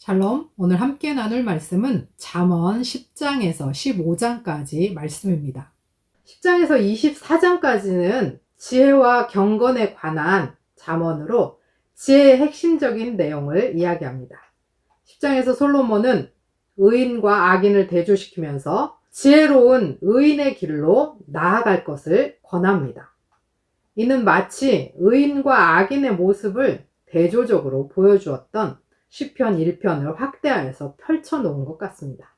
샬롬, 오늘 함께 나눌 말씀은 잠언 10장에서 15장까지 말씀입니다. 10장에서 24장까지는 지혜와 경건에 관한 잠언으로 지혜의 핵심적인 내용을 이야기합니다. 10장에서 솔로몬은 의인과 악인을 대조시키면서 지혜로운 의인의 길로 나아갈 것을 권합니다. 이는 마치 의인과 악인의 모습을 대조적으로 보여주었던 시편 1편을 확대하여서 펼쳐놓은 것 같습니다.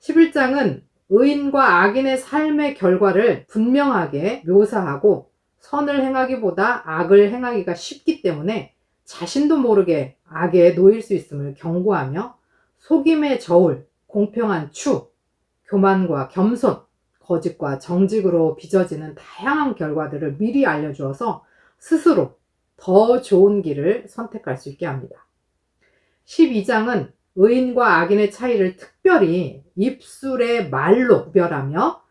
11장은 의인과 악인의 삶의 결과를 분명하게 묘사하고 선을 행하기보다 악을 행하기가 쉽기 때문에 자신도 모르게 악에 놓일 수 있음을 경고하며 속임의 저울, 공평한 추, 교만과 겸손, 거짓과 정직으로 빚어지는 다양한 결과들을 미리 알려주어서 스스로 더 좋은 길을 선택할 수 있게 합니다. 12장은 의인과 악인의 차이를 특별히 입술의 말로 구별하며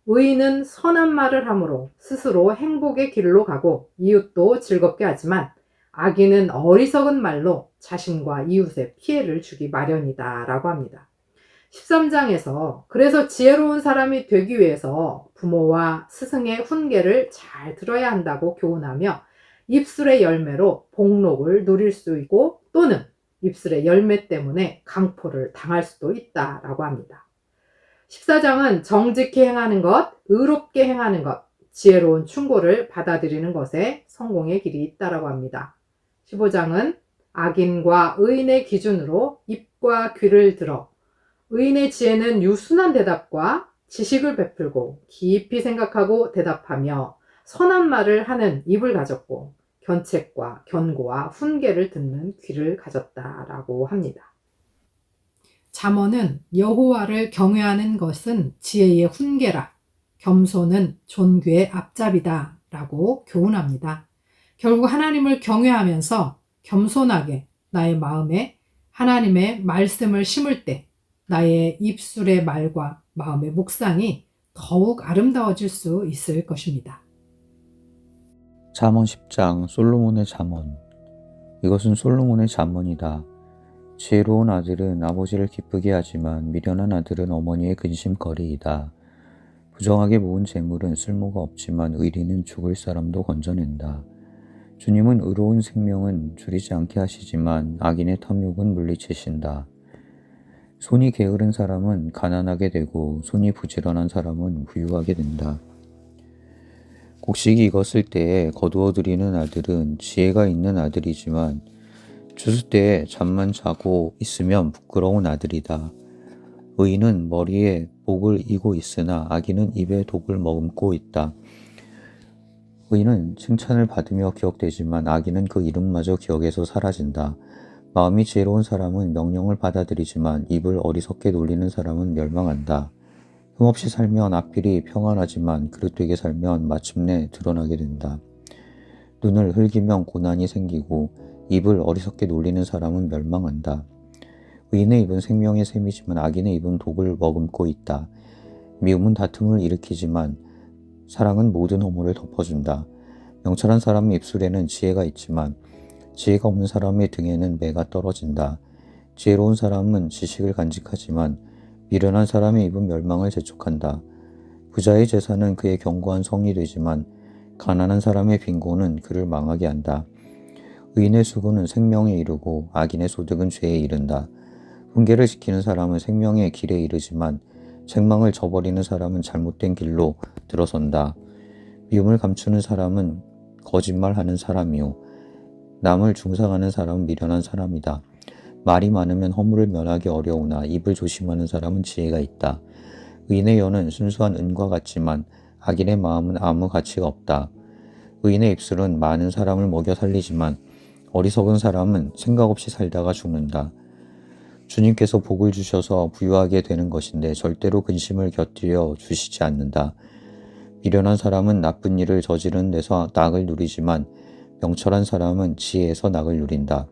의인은 선한 말을 함으로 스스로 행복의 길로 가고 이웃도 즐겁게 하지만 악인은 어리석은 말로 자신과 이웃에 피해를 주기 마련이다 라고 합니다. 13장에서 그래서 지혜로운 사람이 되기 위해서 부모와 스승의 훈계를 잘 들어야 한다고 교훈하며 입술의 열매로 복록을 누릴 수 있고 또는 입술의 열매 때문에 강포를 당할 수도 있다라고 합니다. 14장은 정직히 행하는 것, 의롭게 행하는 것, 지혜로운 충고를 받아들이는 것에 성공의 길이 있다라고 합니다. 15장은 악인과 의인의 기준으로 입과 귀를 들어 의인의 지혜는 유순한 대답과 지식을 베풀고 깊이 생각하고 대답하며 선한 말을 하는 입을 가졌고 견책과 견고와 훈계를 듣는 귀를 가졌다라고 합니다. 잠언은 여호와를 경외하는 것은 지혜의 훈계라, 겸손은 존귀의 앞잡이다 라고 교훈합니다. 결국 하나님을 경외하면서 겸손하게 나의 마음에 하나님의 말씀을 심을 때 나의 입술의 말과 마음의 묵상이 더욱 아름다워질 수 있을 것입니다. 잠언 10장 솔로몬의 잠언. 이것은 솔로몬의 잠언이다. 지혜로운 아들은 아버지를 기쁘게 하지만 미련한 아들은 어머니의 근심거리이다. 부정하게 모은 재물은 쓸모가 없지만 의리는 죽을 사람도 건져낸다. 주님은 의로운 생명은 줄이지 않게 하시지만 악인의 탐욕은 물리치신다. 손이 게으른 사람은 가난하게 되고 손이 부지런한 사람은 부유하게 된다. 곡식이 익었을 때에 거두어들이는 아들은 지혜가 있는 아들이지만 추수 때에 잠만 자고 있으면 부끄러운 아들이다. 의인은 머리에 복을 이고 있으나 악인은 입에 독을 머금고 있다. 의인은 칭찬을 받으며 기억되지만 악인은 그 이름마저 기억에서 사라진다. 마음이 지혜로운 사람은 명령을 받아들이지만 입을 어리석게 놀리는 사람은 멸망한다. 흠없이 살면 악필이 평안하지만 그릇되게 살면 마침내 드러나게 된다. 눈을 흘기면 고난이 생기고 입을 어리석게 놀리는 사람은 멸망한다. 의인의 입은 생명의 샘이지만 악인의 입은 독을 머금고 있다. 미움은 다툼을 일으키지만 사랑은 모든 허물을 덮어준다. 명철한 사람의 입술에는 지혜가 있지만 지혜가 없는 사람의 등에는 매가 떨어진다. 지혜로운 사람은 지식을 간직하지만 미련한 사람의 입은 멸망을 재촉한다. 부자의 재산은 그의 견고한 성이 되지만 가난한 사람의 빈곤은 그를 망하게 한다. 의인의 수고는 생명에 이르고 악인의 소득은 죄에 이른다. 훈계를 지키는 사람은 생명의 길에 이르지만 책망을 저버리는 사람은 잘못된 길로 들어선다. 미움을 감추는 사람은 거짓말하는 사람이요 남을 중상하는 사람은 미련한 사람이다. 말이 많으면 허물을 면하기 어려우나 입을 조심하는 사람은 지혜가 있다. 의인의 혀는 순수한 은과 같지만 악인의 마음은 아무 가치가 없다. 의인의 입술은 많은 사람을 먹여 살리지만 어리석은 사람은 생각 없이 살다가 죽는다. 주님께서 복을 주셔서 부유하게 되는 것인데 절대로 근심을 곁들여 주시지 않는다. 미련한 사람은 나쁜 일을 저지르는 데서 낙을 누리지만 명철한 사람은 지혜에서 낙을 누린다.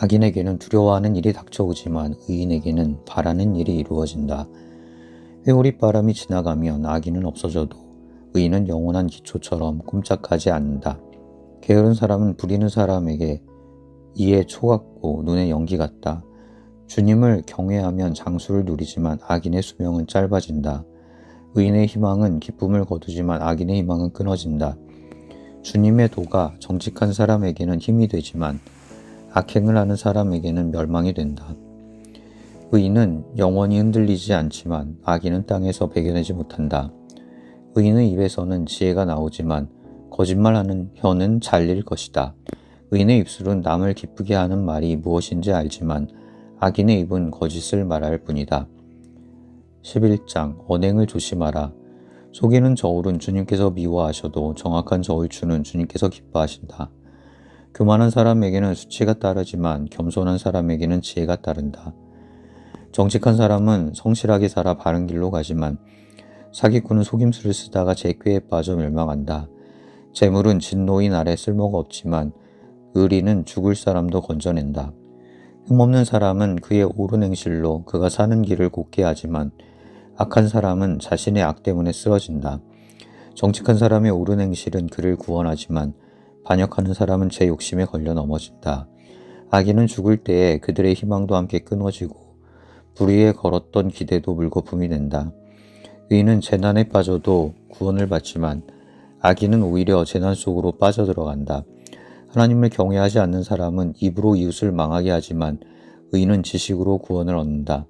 악인에게는 두려워하는 일이 닥쳐오지만 의인에게는 바라는 일이 이루어진다. 회오릿바람이 지나가면 악인은 없어져도 의인은 영원한 기초처럼 꼼짝하지 않는다. 게으른 사람은 부리는 사람에게 이에 초 같고 눈에 연기 같다. 주님을 경외하면 장수를 누리지만 악인의 수명은 짧아진다. 의인의 희망은 기쁨을 거두지만 악인의 희망은 끊어진다. 주님의 도가 정직한 사람에게는 힘이 되지만 악행을 하는 사람에게는 멸망이 된다. 의인은 영원히 흔들리지 않지만 악인은 땅에서 배겨내지 못한다. 의인의 입에서는 지혜가 나오지만 거짓말하는 혀는 잘릴 것이다. 의인의 입술은 남을 기쁘게 하는 말이 무엇인지 알지만 악인의 입은 거짓을 말할 뿐이다. 11장 언행을 조심하라. 속이는 저울은 주님께서 미워하셔도 정확한 저울추는 주님께서 기뻐하신다. 교만한 사람에게는 수치가 따르지만 겸손한 사람에게는 지혜가 따른다. 정직한 사람은 성실하게 살아 바른 길로 가지만 사기꾼은 속임수를 쓰다가 제 꾀에 빠져 멸망한다. 재물은 진노인 아래 쓸모가 없지만 의리는 죽을 사람도 건져낸다. 흠없는 사람은 그의 옳은 행실로 그가 사는 길을 곱게 하지만 악한 사람은 자신의 악 때문에 쓰러진다. 정직한 사람의 옳은 행실은 그를 구원하지만 반역하는 사람은 제 욕심에 걸려 넘어진다. 악인은 죽을 때에 그들의 희망도 함께 끊어지고 불의에 걸었던 기대도 물거품이 된다. 의인은 재난에 빠져도 구원을 받지만 악인은 오히려 재난 속으로 빠져들어간다. 하나님을 경외하지 않는 사람은 입으로 이웃을 망하게 하지만 의인은 지식으로 구원을 얻는다.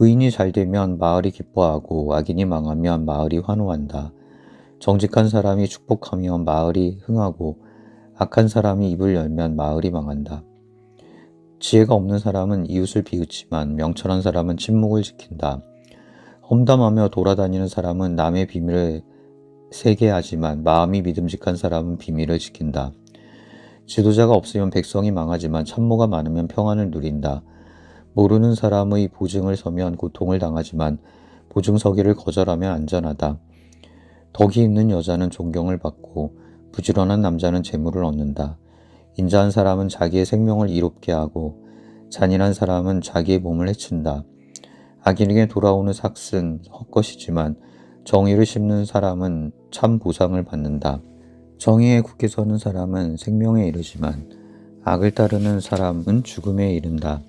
의인이 잘되면 마을이 기뻐하고 악인이 망하면 마을이 환호한다. 정직한 사람이 축복하면 마을이 흥하고 악한 사람이 입을 열면 마을이 망한다. 지혜가 없는 사람은 이웃을 비웃지만 명철한 사람은 침묵을 지킨다. 험담하며 돌아다니는 사람은 남의 비밀을 세게 하지만 마음이 믿음직한 사람은 비밀을 지킨다. 지도자가 없으면 백성이 망하지만 참모가 많으면 평안을 누린다. 모르는 사람의 보증을 서면 고통을 당하지만 보증 서기를 거절하면 안전하다. 덕이 있는 여자는 존경을 받고 부지런한 남자는 재물을 얻는다. 인자한 사람은 자기의 생명을 이롭게 하고 잔인한 사람은 자기의 몸을 해친다. 악인에게 돌아오는 삭은 헛것이지만 정의를 심는 사람은 참 보상을 받는다. 정의에 굳게 서는 사람은 생명에 이르지만 악을 따르는 사람은 죽음에 이른다.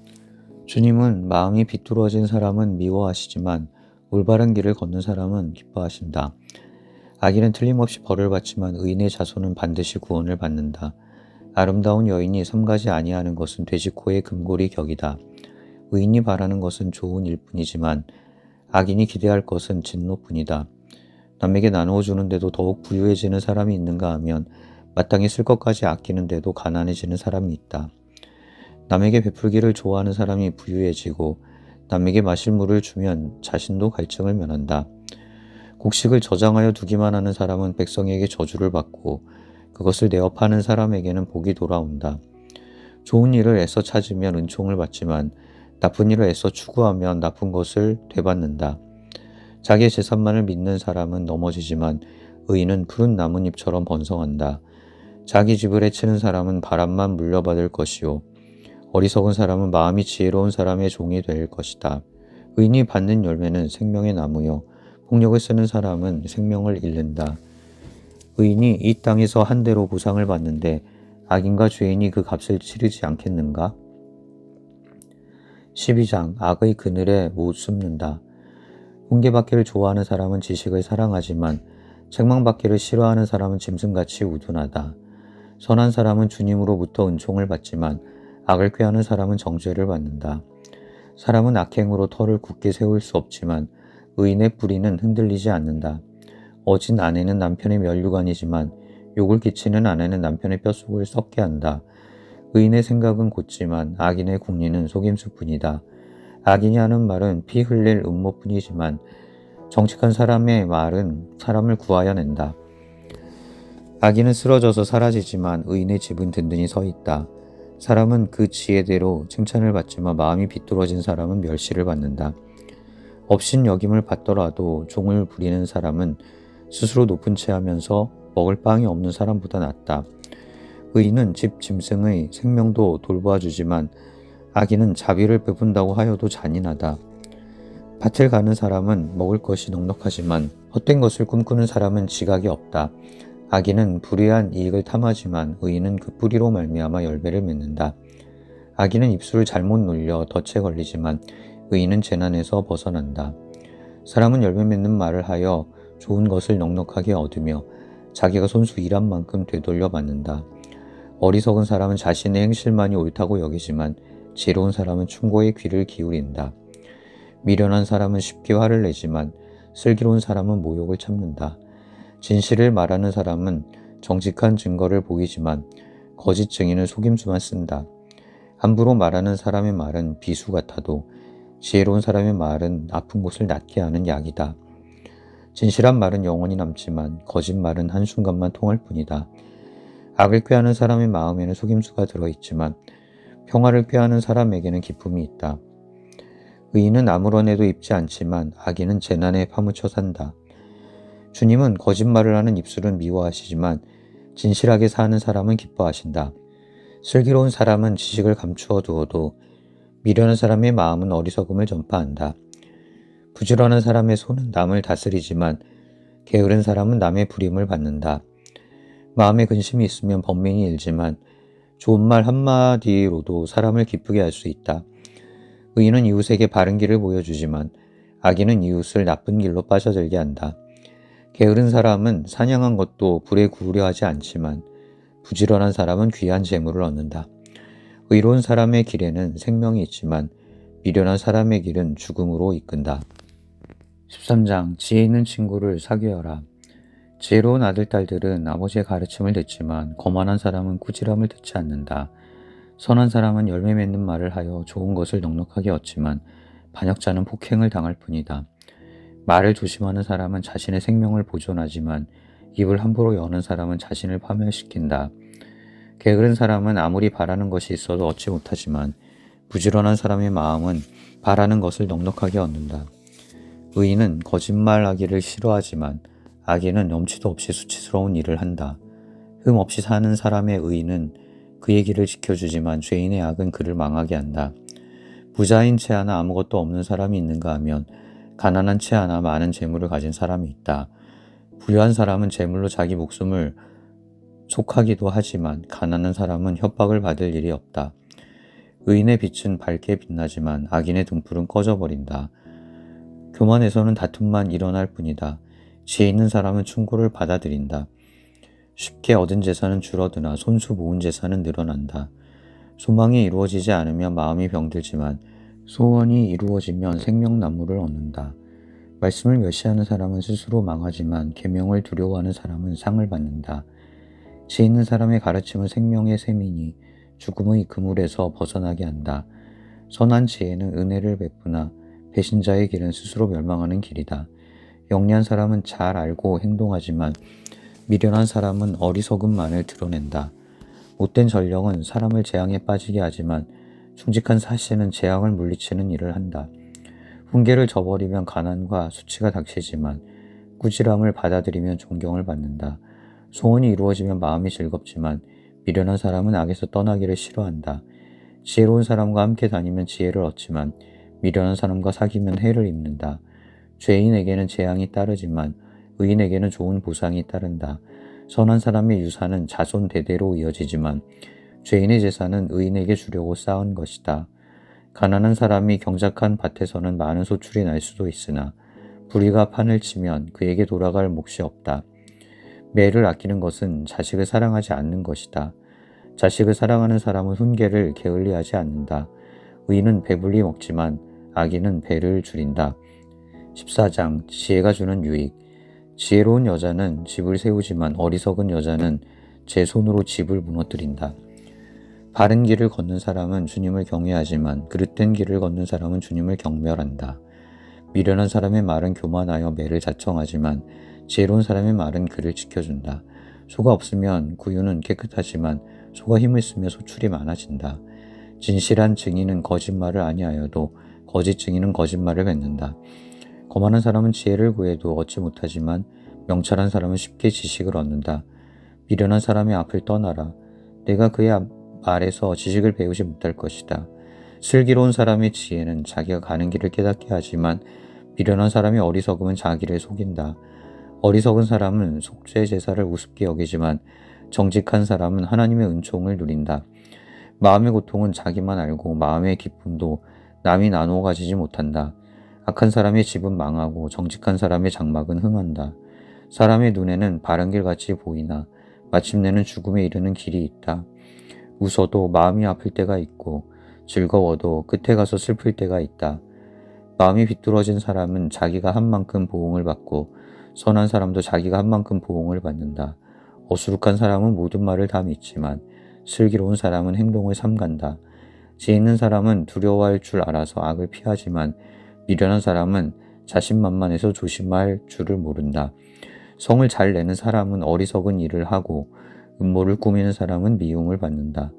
주님은 마음이 비뚤어진 사람은 미워하시지만 올바른 길을 걷는 사람은 기뻐하신다. 악인은 틀림없이 벌을 받지만 의인의 자손은 반드시 구원을 받는다. 아름다운 여인이 삼가지 아니하는 것은 돼지코의 금고리 격이다. 의인이 바라는 것은 좋은 일뿐이지만 악인이 기대할 것은 진노뿐이다. 남에게 나누어 주는데도 더욱 부유해지는 사람이 있는가 하면 마땅히 쓸 것까지 아끼는데도 가난해지는 사람이 있다. 남에게 베풀기를 좋아하는 사람이 부유해지고 남에게 마실 물을 주면 자신도 갈증을 면한다. 곡식을 저장하여 두기만 하는 사람은 백성에게 저주를 받고 그것을 내어 파는 사람에게는 복이 돌아온다. 좋은 일을 애써 찾으면 은총을 받지만 나쁜 일을 애써 추구하면 나쁜 것을 되받는다. 자기의 재산만을 믿는 사람은 넘어지지만 의인은 푸른 나뭇잎처럼 번성한다. 자기 집을 해치는 사람은 바람만 물려받을 것이요 어리석은 사람은 마음이 지혜로운 사람의 종이 될 것이다. 의인이 받는 열매는 생명의 나무요 폭력을 쓰는 사람은 생명을 잃는다. 의인이 이 땅에서 한 대로 보상을 받는데 악인과 죄인이 그 값을 치르지 않겠는가? 12장 악의 그늘에 못 숨는다. 훈계받기를 좋아하는 사람은 지식을 사랑하지만 책망받기를 싫어하는 사람은 짐승같이 우둔하다. 선한 사람은 주님으로부터 은총을 받지만 악을 꾀하는 사람은 정죄를 받는다. 사람은 악행으로 터를 굳게 세울 수 없지만 의인의 뿌리는 흔들리지 않는다. 어진 아내는 남편의 면류관이지만 욕을 끼치는 아내는 남편의 뼛속을 썩게 한다. 의인의 생각은 곧지만 악인의 궁리는 속임수뿐이다. 악인이 하는 말은 피 흘릴 음모뿐이지만 정직한 사람의 말은 사람을 구하여 낸다. 악인은 쓰러져서 사라지지만 의인의 집은 든든히 서 있다. 사람은 그 지혜대로 칭찬을 받지만 마음이 비뚤어진 사람은 멸시를 받는다. 업신여김을 받더라도 종을 부리는 사람은 스스로 높은 채 하면서 먹을 빵이 없는 사람보다 낫다. 의인은 집 짐승의 생명도 돌보아주지만 악인은 자비를 베푼다고 하여도 잔인하다. 밭을 가는 사람은 먹을 것이 넉넉하지만 헛된 것을 꿈꾸는 사람은 지각이 없다. 악인은 불의한 이익을 탐하지만 의인은 그 뿌리로 말미암아 열매를 맺는다. 악인은 입술을 잘못 놀려 덫에 걸리지만 의인은 재난에서 벗어난다. 사람은 열매 맺는 말을 하여 좋은 것을 넉넉하게 얻으며 자기가 손수 일한 만큼 되돌려 받는다. 어리석은 사람은 자신의 행실만이 옳다고 여기지만 지혜로운 사람은 충고에 귀를 기울인다. 미련한 사람은 쉽게 화를 내지만 슬기로운 사람은 모욕을 참는다. 진실을 말하는 사람은 정직한 증거를 보이지만 거짓 증인은 속임수만 쓴다. 함부로 말하는 사람의 말은 비수 같아도 지혜로운 사람의 말은 아픈 곳을 낫게 하는 약이다. 진실한 말은 영원히 남지만 거짓말은 한순간만 통할 뿐이다. 악을 꾀하는 사람의 마음에는 속임수가 들어있지만 평화를 꾀하는 사람에게는 기쁨이 있다. 의인은 아무런 애도 입지 않지만 악인은 재난에 파묻혀 산다. 주님은 거짓말을 하는 입술은 미워하시지만 진실하게 사는 사람은 기뻐하신다. 슬기로운 사람은 지식을 감추어 두어도 미련한 사람의 마음은 어리석음을 전파한다. 부지런한 사람의 손은 남을 다스리지만 게으른 사람은 남의 부림을 받는다. 마음에 근심이 있으면 번민이 일지만 좋은 말 한마디로도 사람을 기쁘게 할 수 있다. 의인은 이웃에게 바른 길을 보여주지만 악인은 이웃을 나쁜 길로 빠져들게 한다. 게으른 사람은 사냥한 것도 불에 구우려 하지 않지만 부지런한 사람은 귀한 재물을 얻는다. 의로운 사람의 길에는 생명이 있지만 미련한 사람의 길은 죽음으로 이끈다. 13장 지혜 있는 친구를 사귀어라. 지혜로운 아들, 딸들은 아버지의 가르침을 듣지만 거만한 사람은 꾸지람을 듣지 않는다. 선한 사람은 열매 맺는 말을 하여 좋은 것을 넉넉하게 얻지만 반역자는 폭행을 당할 뿐이다. 말을 조심하는 사람은 자신의 생명을 보존하지만 입을 함부로 여는 사람은 자신을 파멸시킨다. 게으른 사람은 아무리 바라는 것이 있어도 얻지 못하지만 부지런한 사람의 마음은 바라는 것을 넉넉하게 얻는다. 의인은 거짓말하기를 싫어하지만 악인은 염치도 없이 수치스러운 일을 한다. 흠 없이 사는 사람의 의인은 그의 길을 지켜주지만 죄인의 악은 그를 망하게 한다. 부자인 채 하나 아무것도 없는 사람이 있는가 하면 가난한 채 하나 많은 재물을 가진 사람이 있다. 부유한 사람은 재물로 자기 목숨을 속하기도 하지만 가난한 사람은 협박을 받을 일이 없다. 의인의 빛은 밝게 빛나지만 악인의 등불은 꺼져버린다. 교만에서는 다툼만 일어날 뿐이다. 지혜 있는 사람은 충고를 받아들인다. 쉽게 얻은 재산은 줄어드나 손수 모은 재산은 늘어난다. 소망이 이루어지지 않으면 마음이 병들지만 소원이 이루어지면 생명나무를 얻는다. 말씀을 멸시하는 사람은 스스로 망하지만 계명을 두려워하는 사람은 상을 받는다. 지혜 있는 사람의 가르침은 생명의 샘이니 죽음의 그물에서 벗어나게 한다. 선한 지혜는 은혜를 베푸나 배신자의 길은 스스로 멸망하는 길이다. 영리한 사람은 잘 알고 행동하지만 미련한 사람은 어리석음만을 드러낸다. 못된 전령은 사람을 재앙에 빠지게 하지만 충직한 사신은 재앙을 물리치는 일을 한다. 훈계를 저버리면 가난과 수치가 닥치지만 꾸지람을 받아들이면 존경을 받는다. 소원이 이루어지면 마음이 즐겁지만 미련한 사람은 악에서 떠나기를 싫어한다. 지혜로운 사람과 함께 다니면 지혜를 얻지만 미련한 사람과 사귀면 해를 입는다. 죄인에게는 재앙이 따르지만 의인에게는 좋은 보상이 따른다. 선한 사람의 유산은 자손 대대로 이어지지만 죄인의 재산은 의인에게 주려고 쌓은 것이다. 가난한 사람이 경작한 밭에서는 많은 소출이 날 수도 있으나 불의가 판을 치면 그에게 돌아갈 몫이 없다. 매를 아끼는 것은 자식을 사랑하지 않는 것이다. 자식을 사랑하는 사람은 훈계를 게을리하지 않는다. 의인은 배불리 먹지만 악인은 배를 줄인다. 14장 지혜가 주는 유익. 지혜로운 여자는 집을 세우지만 어리석은 여자는 제 손으로 집을 무너뜨린다. 바른 길을 걷는 사람은 주님을 경외하지만 그릇된 길을 걷는 사람은 주님을 경멸한다. 미련한 사람의 말은 교만하여 매를 자청하지만 지혜로운 사람의 말은 그를 지켜준다. 소가 없으면 구유는 깨끗하지만 소가 힘을 쓰며 소출이 많아진다. 진실한 증인은 거짓말을 아니하여도 거짓 증인은 거짓말을 뱉는다. 거만한 사람은 지혜를 구해도 얻지 못하지만 명철한 사람은 쉽게 지식을 얻는다. 미련한 사람의 앞을 떠나라. 내가 그의 말에서 지식을 배우지 못할 것이다. 슬기로운 사람의 지혜는 자기가 가는 길을 깨닫게 하지만 미련한 사람의 어리석음은 자기를 속인다. 어리석은 사람은 속죄 제사를 우습게 여기지만 정직한 사람은 하나님의 은총을 누린다. 마음의 고통은 자기만 알고 마음의 기쁨도 남이 나누어 가지지 못한다. 악한 사람의 집은 망하고 정직한 사람의 장막은 흥한다. 사람의 눈에는 바른 길같이 보이나 마침내는 죽음에 이르는 길이 있다. 웃어도 마음이 아플 때가 있고 즐거워도 끝에 가서 슬플 때가 있다. 마음이 비뚤어진 사람은 자기가 한 만큼 보응을 받고 선한 사람도 자기가 한 만큼 보응을 받는다. 어수룩한 사람은 모든 말을 다 믿지만 슬기로운 사람은 행동을 삼간다. 지혜 있는 사람은 두려워할 줄 알아서 악을 피하지만 미련한 사람은 자신만만해서 조심할 줄을 모른다. 성을 잘 내는 사람은 어리석은 일을 하고 음모를 꾸미는 사람은 미움을 받는다.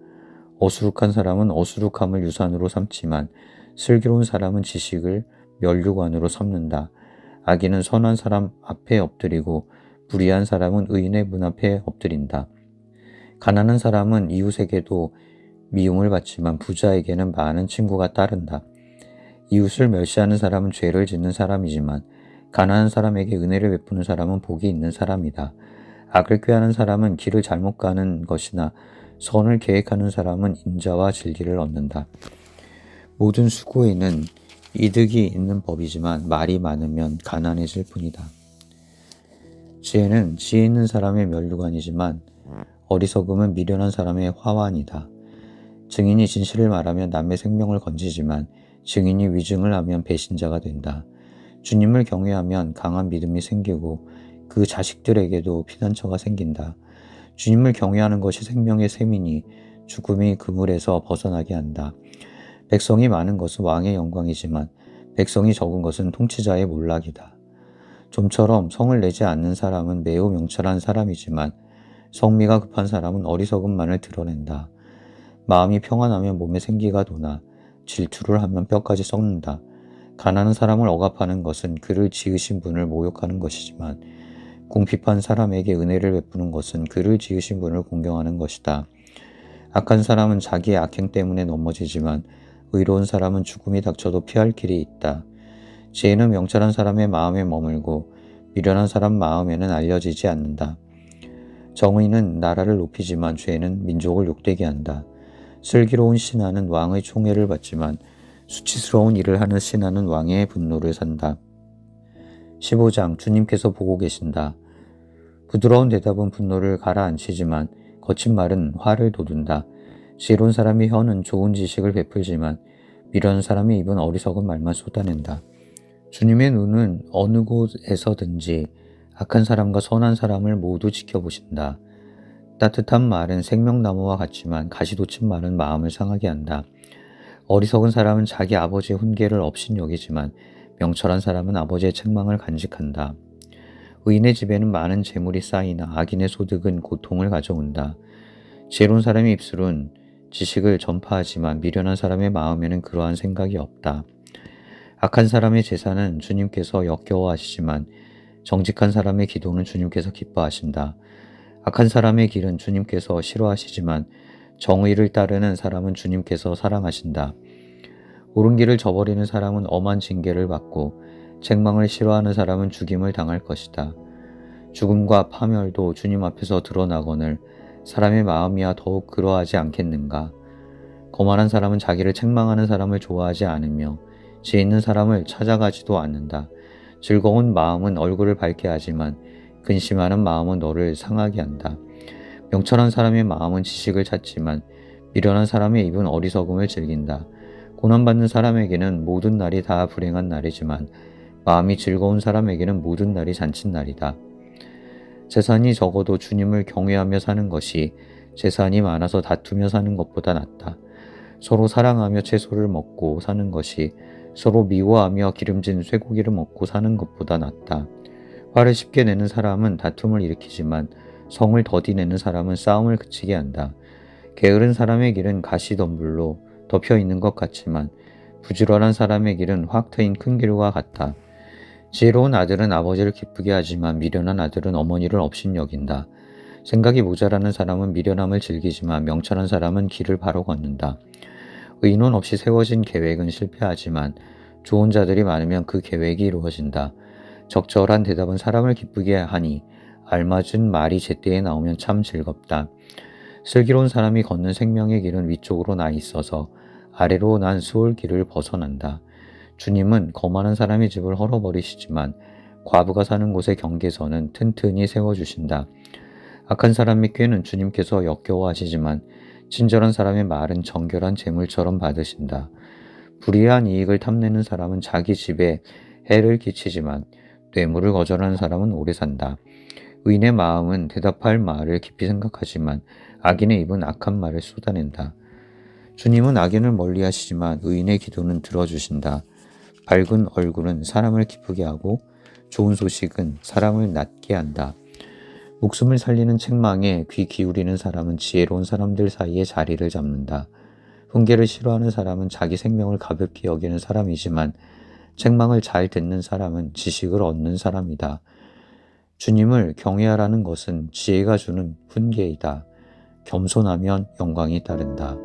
어수룩한 사람은 어수룩함을 유산으로 삼지만 슬기로운 사람은 지식을 면류관으로 삼는다. 악인은 선한 사람 앞에 엎드리고 불의한 사람은 의인의 문 앞에 엎드린다. 가난한 사람은 이웃에게도 미움을 받지만 부자에게는 많은 친구가 따른다. 이웃을 멸시하는 사람은 죄를 짓는 사람이지만 가난한 사람에게 은혜를 베푸는 사람은 복이 있는 사람이다. 악을 꾀하는 사람은 길을 잘못 가는 것이나 선을 계획하는 사람은 인자와 진리를 얻는다. 모든 수고에는 이득이 있는 법이지만 말이 많으면 가난해질 뿐이다. 지혜는 지혜 있는 사람의 면류관이지만 어리석음은 미련한 사람의 화환이다. 증인이 진실을 말하면 남의 생명을 건지지만 증인이 위증을 하면 배신자가 된다. 주님을 경외하면 강한 믿음이 생기고 그 자식들에게도 피난처가 생긴다. 주님을 경외하는 것이 생명의 셈이니 죽음이 그물에서 벗어나게 한다. 백성이 많은 것은 왕의 영광이지만 백성이 적은 것은 통치자의 몰락이다. 좀처럼 성을 내지 않는 사람은 매우 명철한 사람이지만 성미가 급한 사람은 어리석음만을 드러낸다. 마음이 평안하면 몸에 생기가 도나 질투를 하면 뼈까지 썩는다. 가난한 사람을 억압하는 것은 그를 지으신 분을 모욕하는 것이지만 궁핍한 사람에게 은혜를 베푸는 것은 그를 지으신 분을 공경하는 것이다. 악한 사람은 자기의 악행 때문에 넘어지지만 의로운 사람은 죽음이 닥쳐도 피할 길이 있다. 지혜는 명철한 사람의 마음에 머물고 미련한 사람 마음에는 알려지지 않는다. 정의는 나라를 높이지만 죄는 민족을 욕되게 한다. 슬기로운 신하는 왕의 총애를 받지만 수치스러운 일을 하는 신하는 왕의 분노를 산다. 15장 주님께서 보고 계신다. 부드러운 대답은 분노를 가라앉히지만 거친 말은 화를 돋운다. 지혜로운 사람의 혀는 좋은 지식을 베풀지만 미련한 사람의 입은 어리석은 말만 쏟아낸다. 주님의 눈은 어느 곳에서든지 악한 사람과 선한 사람을 모두 지켜보신다. 따뜻한 말은 생명나무와 같지만 가시돋친 말은 마음을 상하게 한다. 어리석은 사람은 자기 아버지의 훈계를 업신여기지만 명철한 사람은 아버지의 책망을 간직한다. 의인의 집에는 많은 재물이 쌓이나 악인의 소득은 고통을 가져온다. 지혜로운 사람의 입술은 지식을 전파하지만 미련한 사람의 마음에는 그러한 생각이 없다. 악한 사람의 제사는 주님께서 역겨워하시지만 정직한 사람의 기도는 주님께서 기뻐하신다. 악한 사람의 길은 주님께서 싫어하시지만 정의를 따르는 사람은 주님께서 사랑하신다. 옳은 길을 저버리는 사람은 엄한 징계를 받고 책망을 싫어하는 사람은 죽임을 당할 것이다. 죽음과 파멸도 주님 앞에서 드러나거늘 사람의 마음이야 더욱 그러하지 않겠는가. 거만한 사람은 자기를 책망하는 사람을 좋아하지 않으며 지혜 있는 사람을 찾아가지도 않는다. 즐거운 마음은 얼굴을 밝게 하지만 근심하는 마음은 너를 상하게 한다. 명철한 사람의 마음은 지식을 찾지만 미련한 사람의 입은 어리석음을 즐긴다. 고난받는 사람에게는 모든 날이 다 불행한 날이지만 마음이 즐거운 사람에게는 모든 날이 잔칫날이다. 재산이 적어도 주님을 경외하며 사는 것이 재산이 많아서 다투며 사는 것보다 낫다. 서로 사랑하며 채소를 먹고 사는 것이 서로 미워하며 기름진 쇠고기를 먹고 사는 것보다 낫다. 화를 쉽게 내는 사람은 다툼을 일으키지만 성을 더디내는 사람은 싸움을 그치게 한다. 게으른 사람의 길은 가시덤불로 덮여 있는 것 같지만 부지런한 사람의 길은 확 트인 큰 길과 같다. 지혜로운 아들은 아버지를 기쁘게 하지만 미련한 아들은 어머니를 업신여긴다. 생각이 모자라는 사람은 미련함을 즐기지만 명철한 사람은 길을 바로 걷는다. 의논 없이 세워진 계획은 실패하지만 좋은 자들이 많으면 그 계획이 이루어진다. 적절한 대답은 사람을 기쁘게 하니 알맞은 말이 제때에 나오면 참 즐겁다. 슬기로운 사람이 걷는 생명의 길은 위쪽으로 나 있어서 아래로 난 수월 길을 벗어난다. 주님은 거만한 사람의 집을 헐어버리시지만 과부가 사는 곳의 경계선은 튼튼히 세워주신다. 악한 사람의 꾀는 주님께서 역겨워하시지만 친절한 사람의 말은 정결한 재물처럼 받으신다. 불의한 이익을 탐내는 사람은 자기 집에 해를 끼치지만 뇌물을 거절하는 사람은 오래 산다. 의인의 마음은 대답할 말을 깊이 생각하지만 악인의 입은 악한 말을 쏟아낸다. 주님은 악인을 멀리하시지만 의인의 기도는 들어주신다. 밝은 얼굴은 사람을 기쁘게 하고 좋은 소식은 사람을 낫게 한다. 목숨을 살리는 책망에 귀 기울이는 사람은 지혜로운 사람들 사이에 자리를 잡는다. 훈계를 싫어하는 사람은 자기 생명을 가볍게 여기는 사람이지만 책망을 잘 듣는 사람은 지식을 얻는 사람이다. 주님을 경외하라는 것은 지혜가 주는 훈계이다. 겸손하면 영광이 따른다.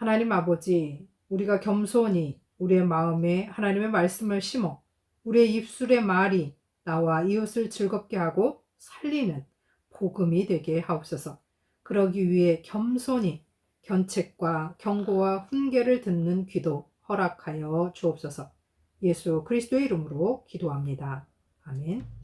하나님 아버지, 우리가 겸손히 우리의 마음에 하나님의 말씀을 심어 우리의 입술의 말이 나와 이웃을 즐겁게 하고 살리는 복음이 되게 하옵소서. 그러기 위해 겸손히 견책과 경고와 훈계를 듣는 귀도 허락하여 주옵소서. 예수 그리스도의 이름으로 기도합니다. 아멘.